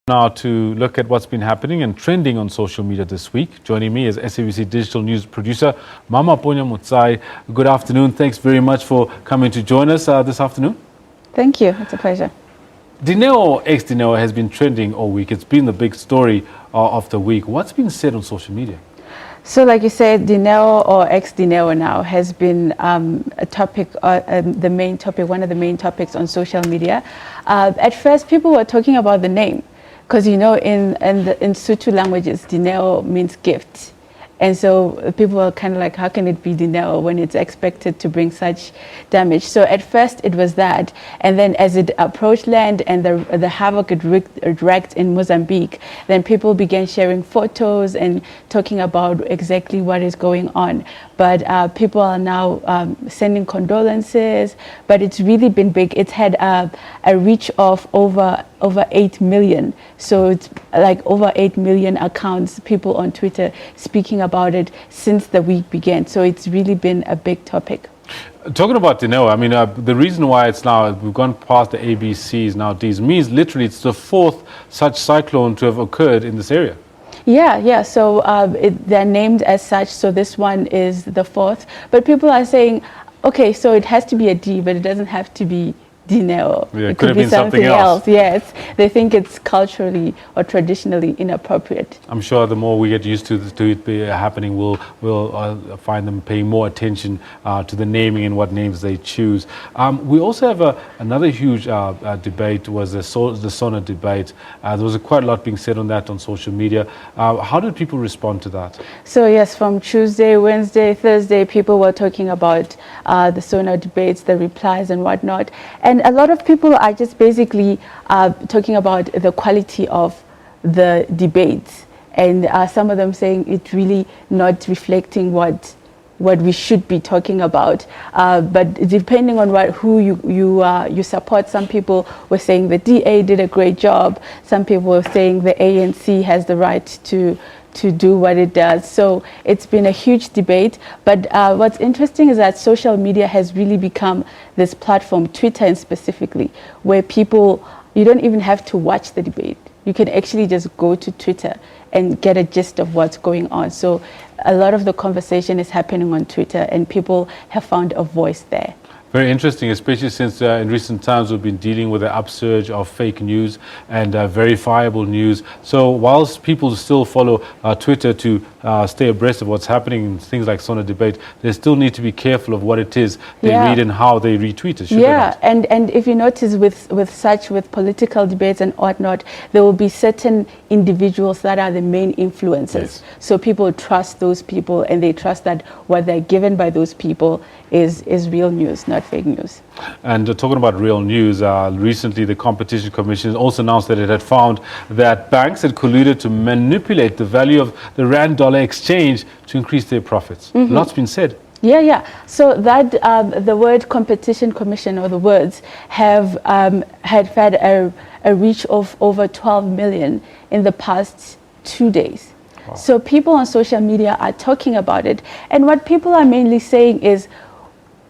Now to look at what's been happening and trending on social media this week. Joining me is SABC digital news producer Mamaponya Motsai. Good afternoon. Thanks very much for coming to join us this afternoon. Thank you. It's a pleasure. Dineo or ex-Dineo has been trending all week. It's been the big story of the week. What's been said on social media? So like you said, Dineo or ex-Dineo now has been a topic, the main topic, one of the main topics on social media. At first, people were talking about the name. Because, you know, in Sotho languages, Dineo means gift. And so people are kind of like, how can it be Dineo when it's expected to bring such damage? So at first it was that. And then as it approached land and the havoc it wreaked in Mozambique, then people began sharing photos and talking about exactly what is going on. But people are now sending condolences, but it's really been big. It's had a reach of over 8 million. So it's like over 8 million accounts, people on Twitter speaking about it since the week began. So it's really been a big topic. Talking about Dineo, I mean, the reason why it's now, we've gone past the ABCs, now Ds, means literally it's the fourth such cyclone to have occurred in this area. Yeah. So they're named as such. So this one is the fourth. But people are saying, okay, so it has to be a D, but it doesn't have to be Dineo. Yeah, it could be something else. Yes, they think it's culturally or traditionally inappropriate. I'm sure the more we get used to it happening, we'll find them paying more attention to the naming and what names they choose. We also have another huge debate was the SONA debate. There was quite a lot being said on that on social media. How did people respond to that? So yes, from Tuesday, Wednesday, Thursday, people were talking about the SONA debates, the replies and whatnot. And a lot of people are just basically talking about the quality of the debates, and some of them saying it's really not reflecting what we should be talking about. But depending on who you support, some people were saying the DA did a great job. Some people were saying the ANC has the right to do what it does. So it's been a huge debate. But what's interesting is that social media has really become this platform, Twitter and specifically, where people, you don't even have to watch the debate. You can actually just go to Twitter and get a gist of what's going on. So a lot of the conversation is happening on Twitter and people have found a voice there. Very interesting, especially since in recent times we've been dealing with an upsurge of fake news and verifiable news. So whilst people still follow Twitter to stay abreast of what's happening in things like SONA debate, they still need to be careful of what it is they read and how they retweet it. Yeah, and if you notice with political debates and whatnot, there will be certain individuals that are the main influencers. Yes. So people trust those people and they trust that what they're given by those people is real news, not fake news. And talking about real news, recently the Competition Commission also announced that it had found that banks had colluded to manipulate the value of the rand-dollar exchange to increase their profits. Mm-hmm. Lots been said. Yeah. So that the word Competition Commission, or the words, have had a reach of over 12 million in the past 2 days. Wow. So people on social media are talking about it. And what people are mainly saying is,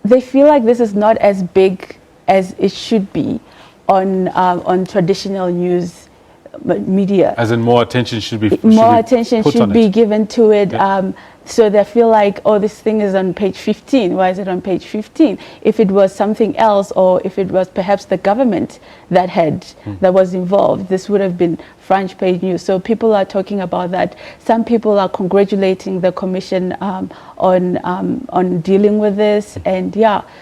they feel like this is not as big as it should be on traditional news media. As in more attention should be given to it. Yeah. So they feel like, oh, this thing is on page 15. Why is it on page 15? If it was something else, or if it was perhaps the government that was involved, this would have been front page news. So people are talking about that. Some people are congratulating the commission on dealing with this, and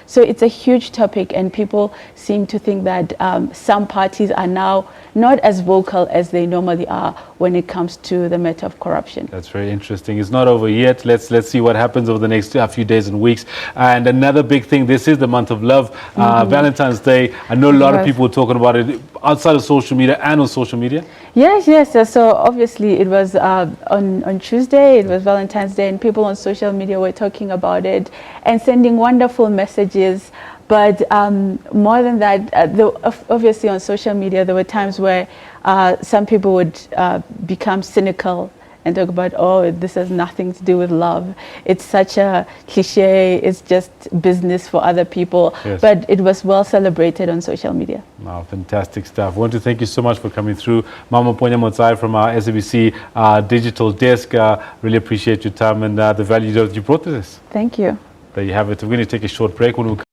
so it's a huge topic, and people seem to think that some parties are now not as vocal as they normally are when it comes to the matter of corruption. That's very interesting. It's not over yet. Let's see what happens over the next few days and weeks. And another big thing, this is the month of love, Valentine's Day. I know a lot of people are talking about it outside of social media and on social media. Yes. So obviously it was on Tuesday, it was Valentine's Day, and people on social media were talking about it and sending wonderful messages. But more than that, obviously on social media, there were times where some people would become cynical and talk about, oh, this has nothing to do with love. It's such a cliche. It's just business for other people. Yes. But it was well celebrated on social media. Wow, fantastic stuff. I want to thank you so much for coming through. Mamaponya Motsai from our SABC digital desk. Really appreciate your time and the value that you brought to this. Thank you. There you have it. We're going to take a short break. When we